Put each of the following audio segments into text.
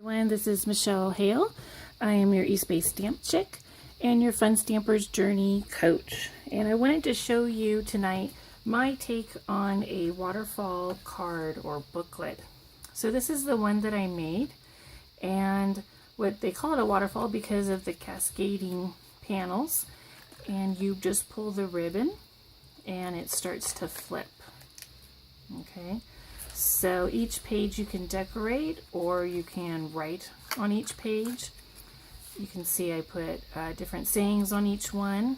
Everyone, this is Michelle Hale. I am your East Bay Stamp Chick and your Fun Stampers Journey Coach. And I wanted to show you tonight my take on a waterfall card or booklet. So this is the one that I made, and what they call it a waterfall because of the cascading panels, and you just pull the ribbon and it starts to flip. Okay. So each page you can decorate or you can write on each page. You can see I put different sayings on each one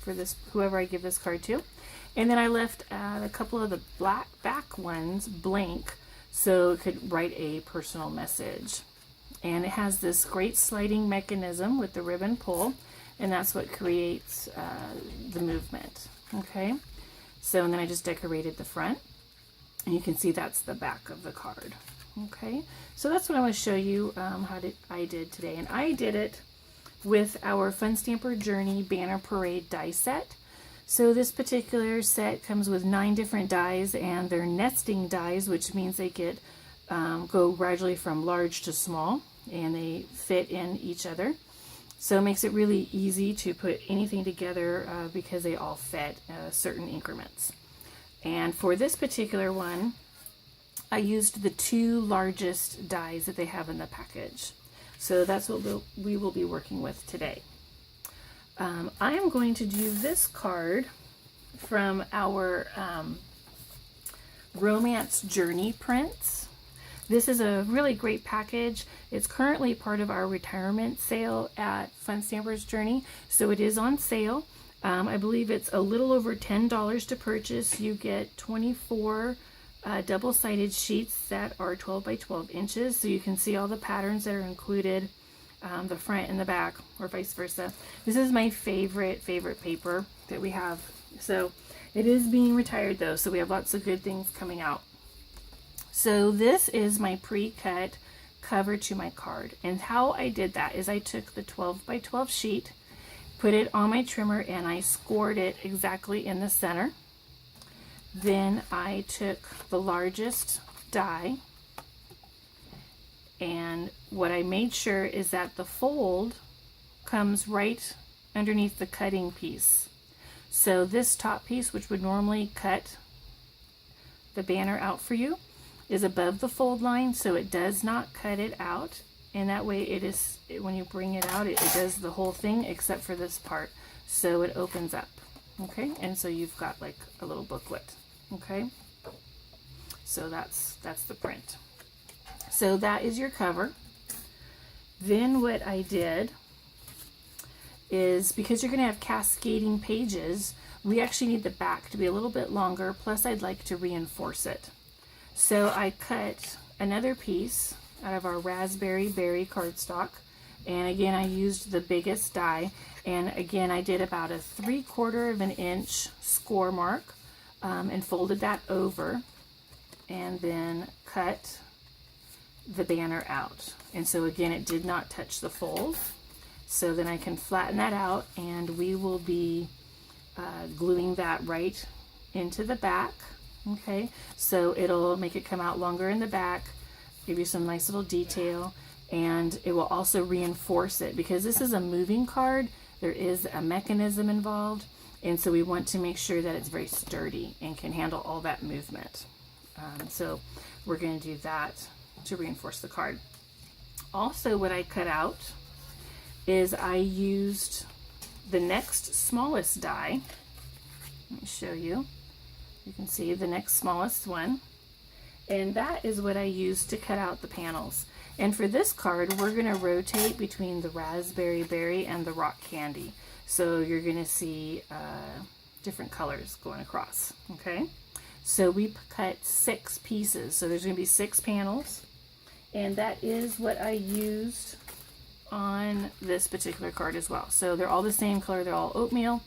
for this, whoever I give this card to. And then I left a couple of the black back ones blank so it could write a personal message. And it has this great sliding mechanism with the ribbon pull, and that's what creates the movement. Okay, so and then I just decorated the front. And you can see that's the back of the card. Okay, so that's what I want to show you I did today. And I did it with our Fun Stamper Journey Banner Parade die set. So this particular set comes with 9 different dies, and they're nesting dies, which means they go gradually from large to small, and they fit in each other. So it makes it really easy to put anything together because they all fit certain increments. And for this particular one, I used the 2 largest dies that they have in the package. So that's what we will be working with today. I am going to do this card from our Romance Journey prints. This is a really great package. It's currently part of our retirement sale at Fun Stampers Journey, so it is on sale. I believe it's a little over $10 to purchase. You get 24 double-sided sheets that are 12 by 12 inches, so you can see all the patterns that are included, the front and the back, or vice versa. This is my favorite paper that we have. So it is being retired though, so we have lots of good things coming out. So this is my pre-cut cover to my card, and how I did that is I took the 12 by 12 sheet, put it on my trimmer, and I scored it exactly in the center. Then I took the largest die, and what I made sure is that the fold comes right underneath the cutting piece. So this top piece, which would normally cut the banner out for you, is above the fold line, so it does not cut it out. And that way it is, when you bring it out, it does the whole thing except for this part. So it opens up. Okay, and so you've got like a little booklet. Okay, so that's the print. So that is your cover. Then what I did is, because you're going to have cascading pages, we actually need the back to be a little bit longer, plus I'd like to reinforce it. So I cut another piece out of our raspberry berry cardstock, and again I used the biggest die, and again I did about a 3/4 of an inch score mark and folded that over, and then cut the banner out. And so again, it did not touch the fold, so then I can flatten that out, and we will be gluing that right into the back. Okay, so it'll make it come out longer in the back, give you some nice little detail, and it will also reinforce it because this is a moving card. There is a mechanism involved, and so we want to make sure that it's very sturdy and can handle all that movement. So we're going to do that to reinforce the card. Also, what I cut out is I used the next smallest die. Let me show you. You can see the next smallest one, and that is what I used to cut out the panels. And for this card, we're going to rotate between the raspberry berry and the rock candy, so you're going to see different colors going across. Okay, so we cut 6 pieces, so there's going to be 6 panels, and that is what I used on this particular card as well. So they're all the same color, they're all oatmeal,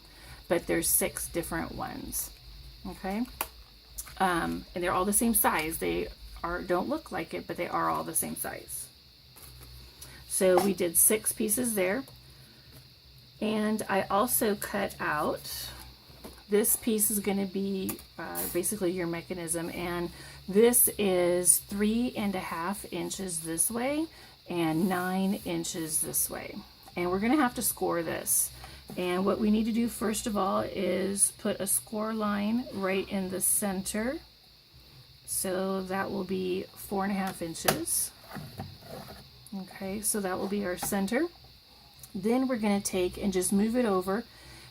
but there's 6 different ones. Okay, and they're all the same size. They don't look like it, but they are all the same size. So we did 6 pieces there, and I also cut out this piece is going to be basically your mechanism, and this is 3.5 inches this way and 9 inches this way. And we're going to have to score this. And what we need to do first of all is put a score line right in the center. So that will be 4.5 inches. Okay, so that will be our center. Then we're going to take and just move it over,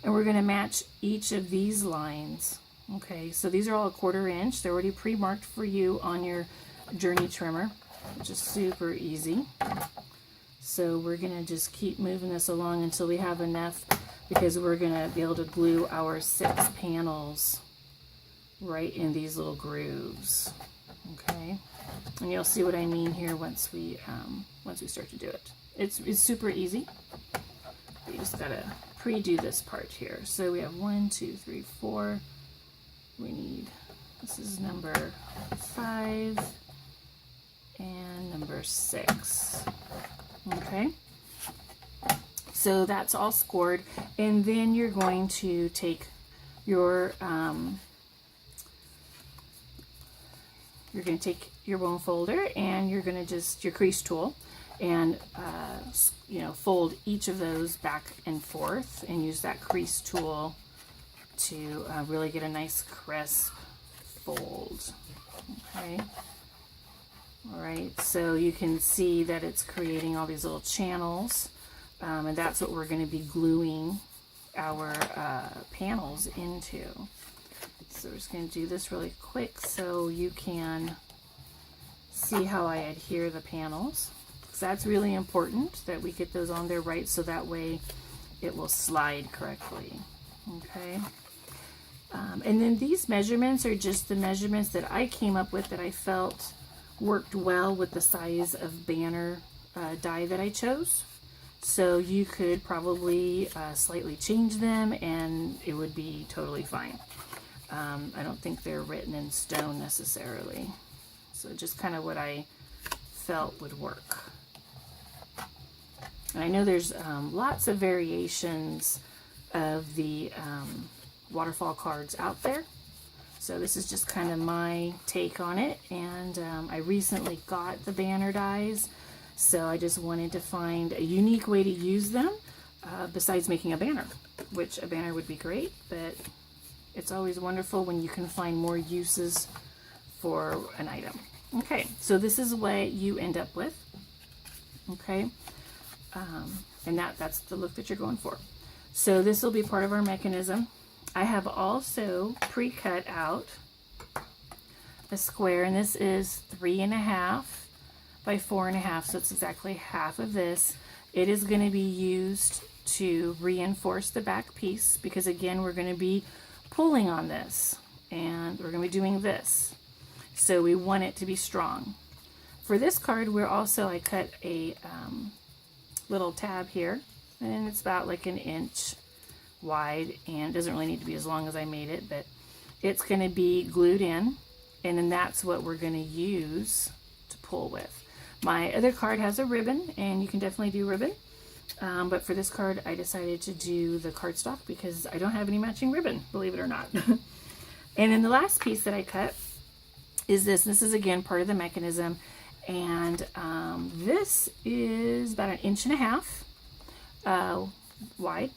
and we're going to match each of these lines. Okay, so these are all 1/4 inch. They're already pre-marked for you on your journey trimmer, which is super easy. So we're going to just keep moving this along until we have enough, because we're going to be able to glue our 6 panels right in these little grooves. Okay, and you'll see what I mean here once we start to do it. It's super easy. You just gotta pre-do this part here. So we have 1, 2, 3, 4. We need, this is number 5 and number 6. Okay, so that's all scored, and then you're going to take your bone folder, and you're going to just, your crease tool, and fold each of those back and forth, and use that crease tool to really get a nice crisp fold. Okay, all right, so you can see that it's creating all these little channels, and that's what we're going to be gluing our panels into. So we're just going to do this really quick so you can see how I adhere the panels. So that's really important that we get those on there right, so that way it will slide correctly. Okay. And then these measurements are just the measurements that I came up with that I felt worked well with the size of banner die that I chose. So you could probably slightly change them and it would be totally fine. I don't think they're written in stone necessarily. So just kind of what I felt would work. And I know there's lots of variations of the waterfall cards out there. So this is just kind of my take on it. And I recently got the banner dies, so I just wanted to find a unique way to use them besides making a banner, which a banner would be great, but it's always wonderful when you can find more uses for an item. Okay, so this is what you end up with. Okay, and that's the look that you're going for. So this will be part of our mechanism. I have also pre-cut out a square, and this is 3.5 by 4.5, so it's exactly half of this. It is going to be used to reinforce the back piece, because again, we're going to be pulling on this, and we're going to be doing this. So we want it to be strong. For this card, I cut a little tab here, and it's about like 1 inch wide, and it doesn't really need to be as long as I made it, but it's going to be glued in, and then that's what we're going to use to pull with. My other card has a ribbon, and you can definitely do ribbon, but for this card I decided to do the cardstock because I don't have any matching ribbon, believe it or not. And then the last piece that I cut is this. This is again part of the mechanism, and this is about 1.5 inches wide,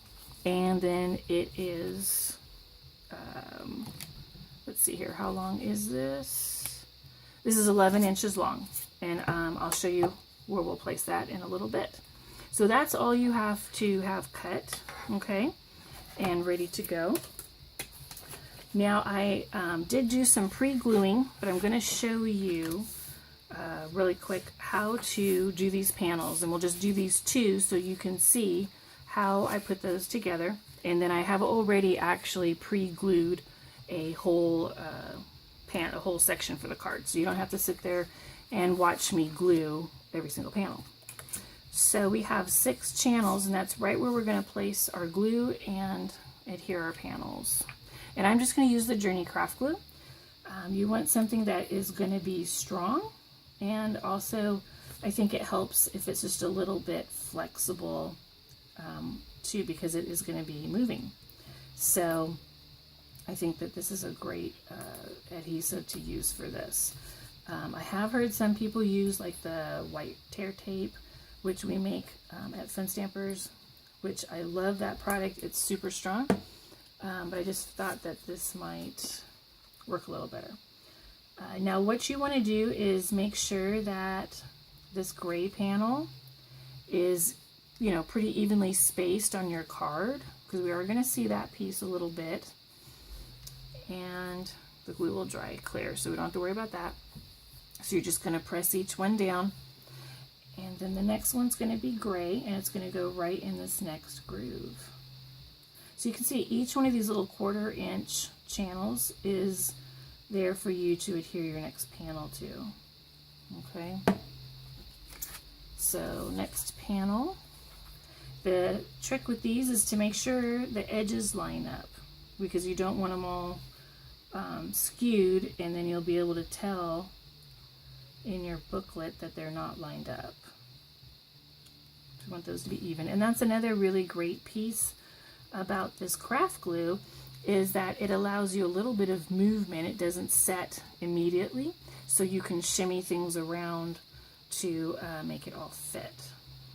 and then it is let's see here, how long is this? This is 11 inches long, and I'll show you where we'll place that in a little bit. So that's all you have to have cut, okay, and ready to go. Now I did do some pre-gluing, but I'm going to show you really quick how to do these panels, and we'll just do these two so you can see how I put those together. And then I have already actually pre-glued a whole section for the card, so you don't have to sit there and watch me glue every single panel. So we have 6 channels, and that's right where we're going to place our glue and adhere our panels. And I'm just going to use the Journey Craft Glue. You want something that is going to be strong, and also I think it helps if it's just a little bit flexible too, because it is going to be moving. So I think that this is a great adhesive to use for this. I have heard some people use like the white tear tape, which we make at Fun Stampers, which I love that product. It's super strong, but I just thought that this might work a little better. Now what you want to do is make sure that this gray panel is, you know, pretty evenly spaced on your card, because we are going to see that piece a little bit. And the glue will dry clear, so we don't have to worry about that. So you're just going to press each one down, and then the next one's going to be gray, and it's going to go right in this next groove. So you can see each one of these little 1/4 inch channels is there for you to adhere your next panel to. Okay, so next panel. The trick with these is to make sure the edges line up, because you don't want them all skewed, and then you'll be able to tell in your booklet that they're not lined up. You want those to be even. And that's another really great piece about this craft glue, is that it allows you a little bit of movement. It doesn't set immediately, so you can shimmy things around to make it all fit.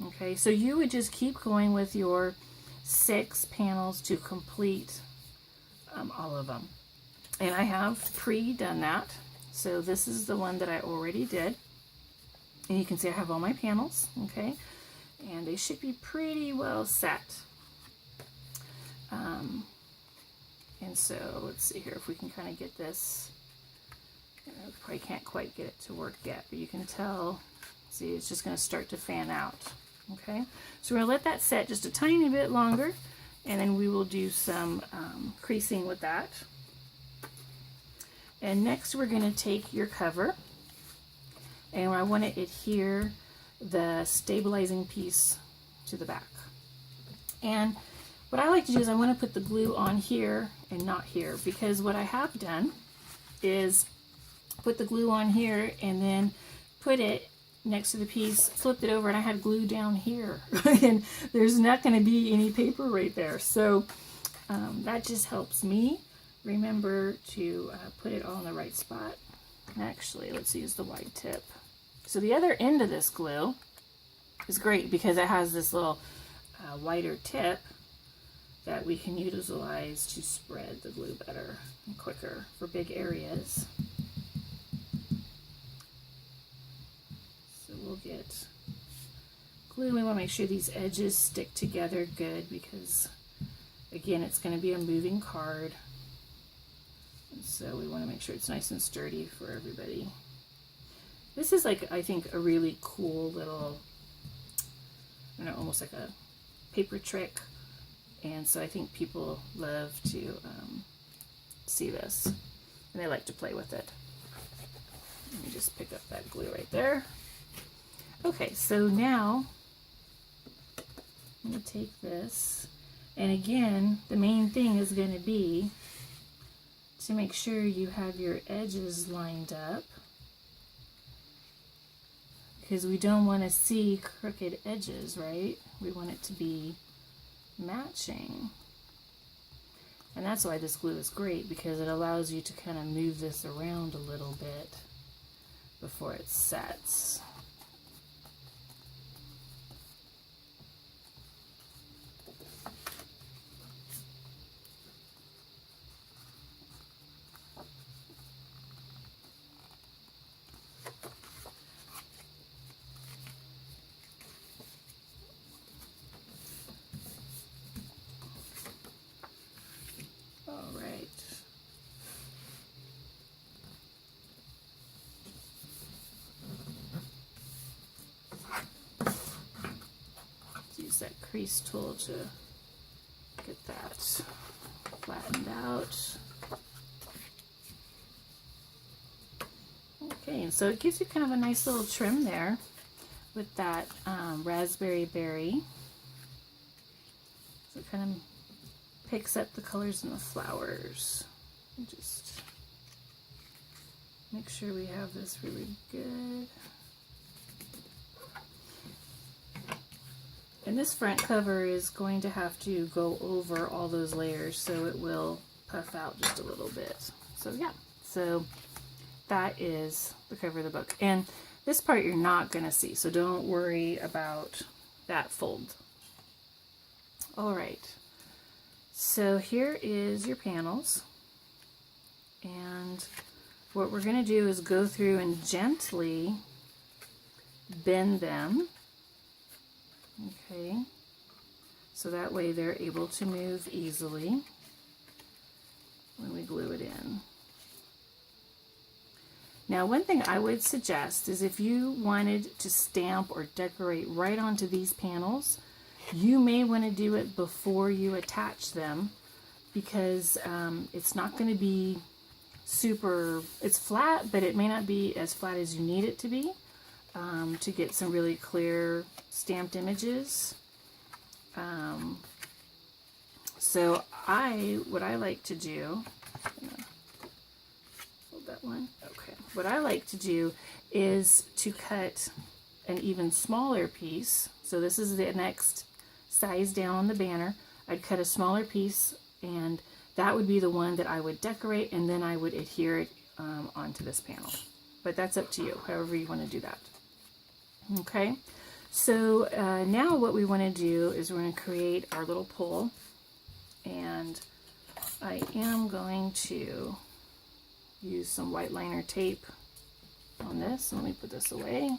Okay, so you would just keep going with your 6 panels to complete all of them. And I have pre-done that. So this is the one that I already did. And you can see I have all my panels, okay? And they should be pretty well set. And so let's see here if we can kind of get this. I probably can't quite get it to work yet, but you can tell, see, it's just going to start to fan out. Okay, so we're going to let that set just a tiny bit longer, and then we will do some creasing with that. And next we're going to take your cover, and I want to adhere the stabilizing piece to the back. And what I like to do is I want to put the glue on here and not here, because what I have done is put the glue on here and then put it next to the piece, flipped it over, and I had glue down here. And there's not going to be any paper right there. So that just helps me remember to put it all in the right spot. Actually, let's use the wide tip. So the other end of this glue is great because it has this little wider tip that we can utilize to spread the glue better and quicker for big areas. So we'll get glue. We want to make sure these edges stick together good because, again, it's going to be a moving card. And so we want to make sure it's nice and sturdy for everybody. This is like, I think, a really cool little, I don't know, almost like a paper trick. And so I think people love to see this, and they like to play with it. Let me just pick up that glue right there. Okay, so now I'm going to take this, and again, the main thing is going to be to make sure you have your edges lined up, because we don't want to see crooked edges, right? We want it to be matching. And that's why this glue is great, because it allows you to kind of move this around a little bit before it sets. That crease tool to get that flattened out. Okay, and so it gives you kind of a nice little trim there with that raspberry berry. So it kind of picks up the colors in the flowers. And just make sure we have this really good. And this front cover is going to have to go over all those layers, so it will puff out just a little bit. So yeah, so that is the cover of the book. And this part you're not going to see, so don't worry about that fold. All right, so here is your panels. And what we're going to do is go through and gently bend them. Okay, so that way they're able to move easily when we glue it in. Now, one thing I would suggest is if you wanted to stamp or decorate right onto these panels, you may want to do it before you attach them, because it's not going to be super, it's flat, but it may not be as flat as you need it to be to get some really clear stamped images. So what I like to do, hold that one. Okay. What I like to do is to cut an even smaller piece. So this is the next size down on the banner. I'd cut a smaller piece, and that would be the one that I would decorate, and then I would adhere it onto this panel. But that's up to you, however you want to do that. Okay, so now what we want to do is we're going to create our little pole, and I am going to use some white liner tape on this. Let me put this away.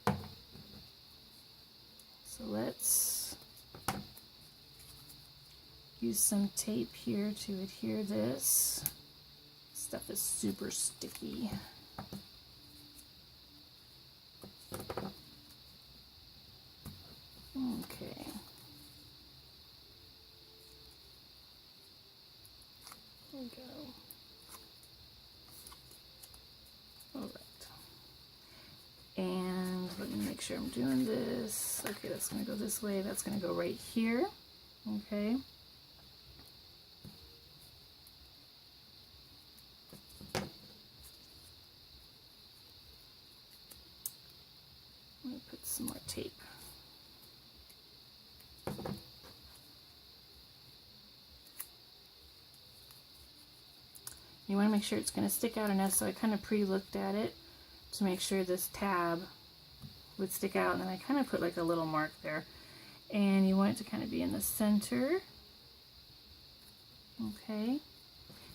So let's use some tape here to adhere this. Stuff is super sticky. Okay. There we go. All right. And let me make sure I'm doing this. Okay, that's going to go this way. That's going to go right here. Okay. Let me put some more tape. You want to make sure it's going to stick out enough, so I kind of pre-looked at it to make sure this tab would stick out, and then I kind of put like a little mark there. And you want it to kind of be in the center. Okay. And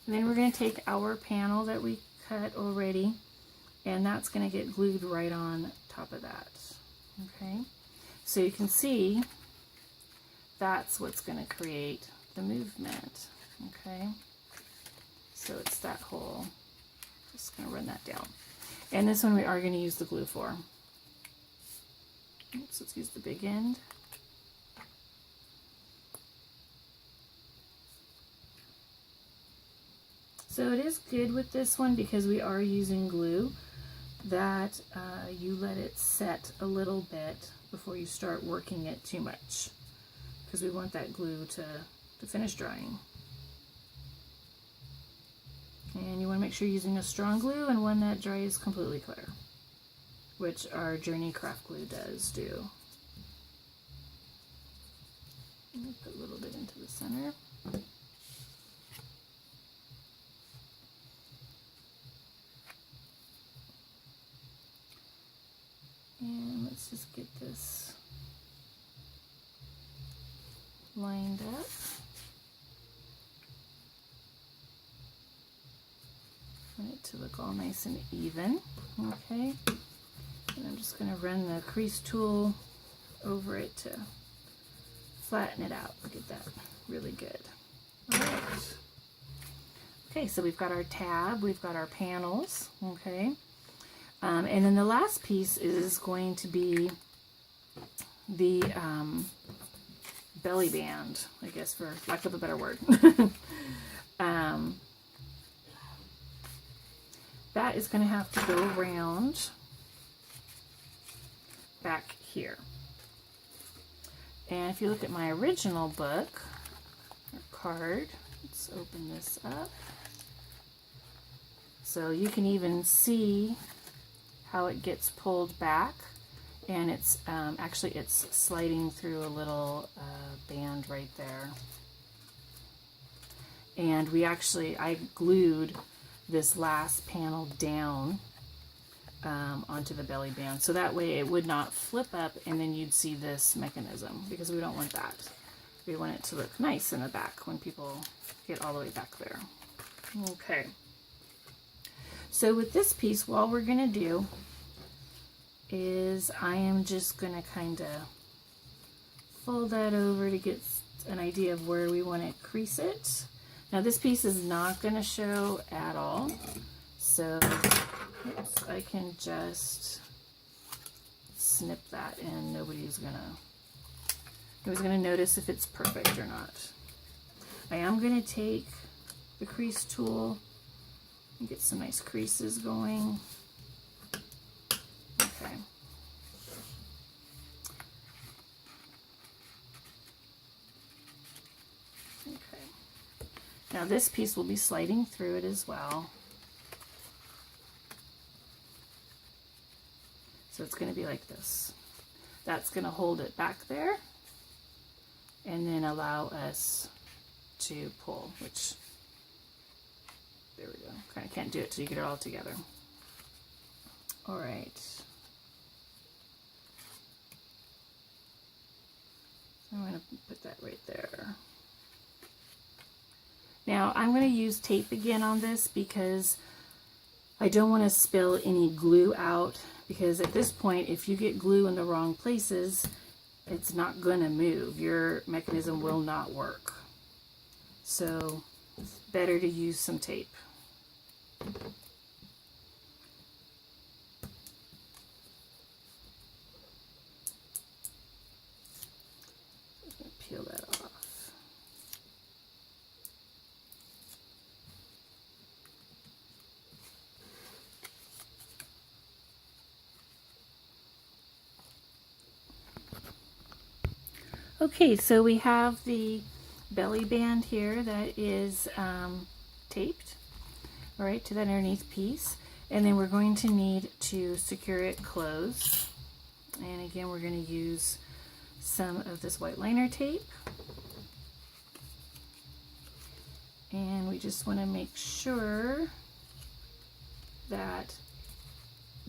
then we're going to take our panel that we cut already, and that's going to get glued right on top of that. Okay. So you can see that's what's going to create the movement. Okay. So it's that whole, just going to run that down. And this one we are going to use the glue for. Oops, let's use the big end. So it is good with this one, because we are using glue, that you let it set a little bit before you start working it too much, because we want that glue to finish drying. And you want to make sure you're using a strong glue and one that dries completely clear, which our Journey Craft Glue does do. Let me put a little bit into the center. And let's just get this lined up. Want it to look all nice and even. Okay. And I'm just going to run the crease tool over it to flatten it out. Get that really good. All right. Okay, so we've got our tab, we've got our panels. Okay. And then the last piece is going to be the belly band, I guess, for lack of a better word. That is going to have to go around back here. And if you look at my original book or card, let's open this up. So you can even see how it gets pulled back, and it's actually it's sliding through a little band right there. And I glued this last panel down onto the belly band, so that way it would not flip up and then you'd see this mechanism, because we don't want that. We want it to look nice in the back when people get all the way back there. Okay. So with this piece, what we're going to do is I am just going to kind of fold that over to get an idea of where we want to crease it. Now this piece is not going to show at all, so oops, I can just snip that and nobody's gonna notice if it's perfect or not. I am going to take the crease tool and get some nice creases going. Okay. Okay. Now this piece will be sliding through it as well. So it's going to be like this. That's going to hold it back there and then allow us to pull, which, there we go. Kind of can't do it till you get it all together. All right. I'm going to put that right there. Now I'm going to use tape again on this because I don't want to spill any glue out, because at this point, if you get glue in the wrong places, it's not going to move. Your mechanism will not work. So it's better to use some tape. Peel that off. Okay, so we have the belly band here that is taped, all right, to that underneath piece. And then we're going to need to secure it closed. And again, we're going to use some of this white liner tape. And we just want to make sure that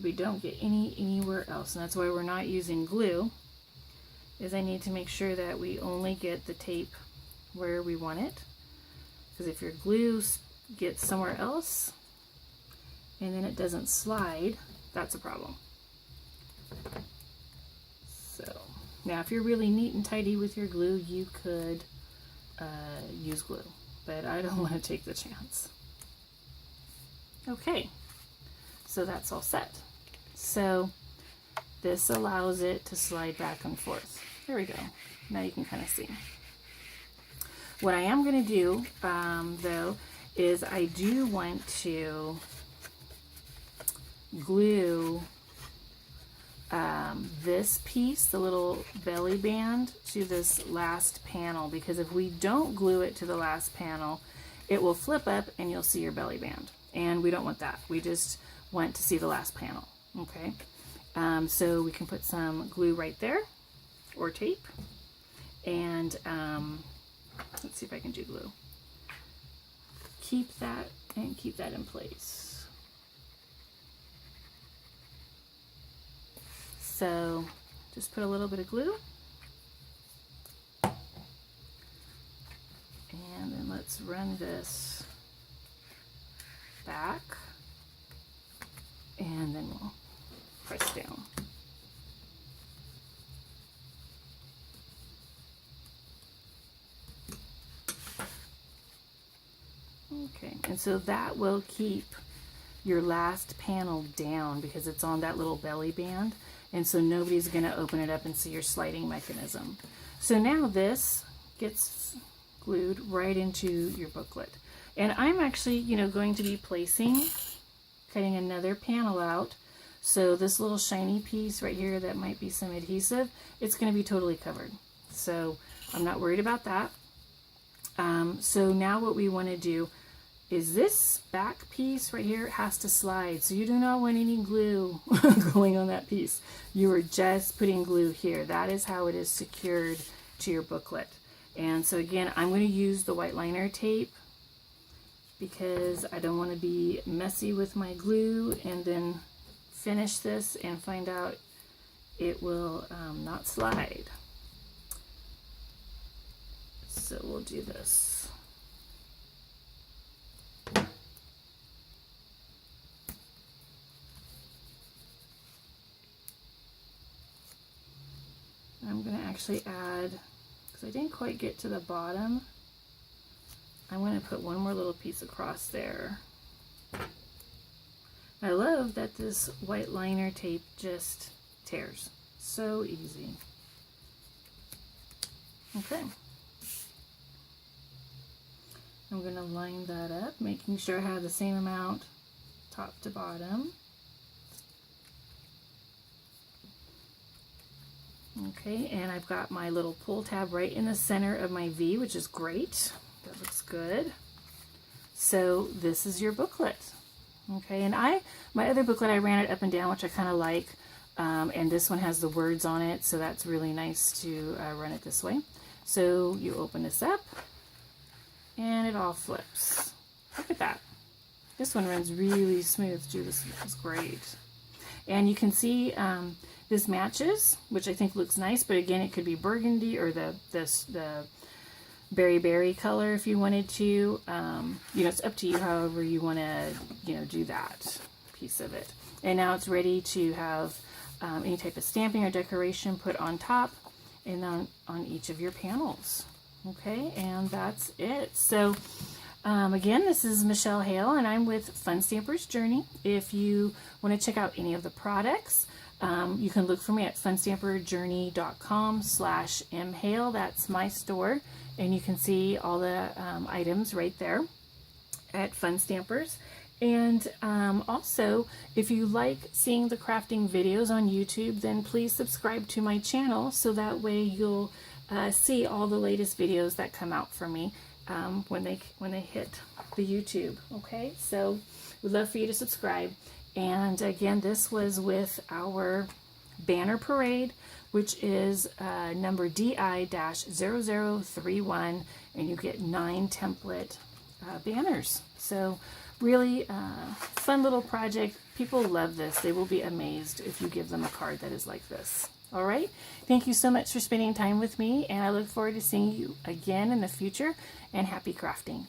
we don't get anywhere else. And that's why we're not using glue, is I need to make sure that we only get the tape where we want it. Because if your glue gets somewhere else and then it doesn't slide, that's a problem. So now if you're really neat and tidy with your glue, you could use glue, but I don't want to take the chance. Okay, so that's all set. So this allows it to slide back and forth. There we go. Now you can kind of see. What I am going to do, though, is I do want to glue this piece, the little belly band, to this last panel, because if we don't glue it to the last panel, it will flip up and you'll see your belly band. And we don't want that. We just want to see the last panel. Okay. So we can put some glue right there, or tape, and let's see if I can do glue. Keep that and keep that in place. So just put a little bit of glue, and then let's run this back, and then we'll press down. Okay, and so that will keep your last panel down because it's on that little belly band, and so nobody's going to open it up and see your sliding mechanism. So now this gets glued right into your booklet. And I'm actually, going to be cutting another panel out. So this little shiny piece right here that might be some adhesive, it's going to be totally covered. So I'm not worried about that. So now what we want to do is this back piece right here has to slide. So you do not want any glue going on that piece. You are just putting glue here. That is how it is secured to your booklet. And so again, I'm going to use the white liner tape because I don't want to be messy with my glue and then finish this and find out it will not slide. So we'll do this. I'm going to actually add, because I didn't quite get to the bottom, I'm going to put one more little piece across there. I love that this white liner tape just tears. So easy. Okay. I'm going to line that up, making sure I have the same amount top to bottom. Okay, and I've got my little pull tab right in the center of my V, which is great. That looks good. So this is your booklet. Okay, and my other booklet, I ran it up and down, which I kind of like. And this one has the words on it, so that's really nice to run it this way. So you open this up, and it all flips. Look at that. This one runs really smooth too. This is great. And you can see this matches, which I think looks nice, but again, it could be burgundy or the berry color if you wanted to. You know, it's up to you however you want to, you know, do that piece of it. And now it's ready to have any type of stamping or decoration put on top and on each of your panels. Okay, and that's it. So again, this is Michelle Hale, and I'm with Fun Stamper's Journey. If you want to check out any of the products, you can look for me at funstamperjourney.com/mhale. That's my store, and you can see all the items right there at Fun Stampers. And also, if you like seeing the crafting videos on YouTube, then please subscribe to my channel so that way you'll see all the latest videos that come out from me when they hit the YouTube. Okay, so we'd love for you to subscribe. And again, this was with our banner parade, which is number DI-0031, and you get 9 template banners. So really fun little project. People love this. They will be amazed if you give them a card that is like this. All right. Thank you so much for spending time with me, and I look forward to seeing you again in the future, and happy crafting.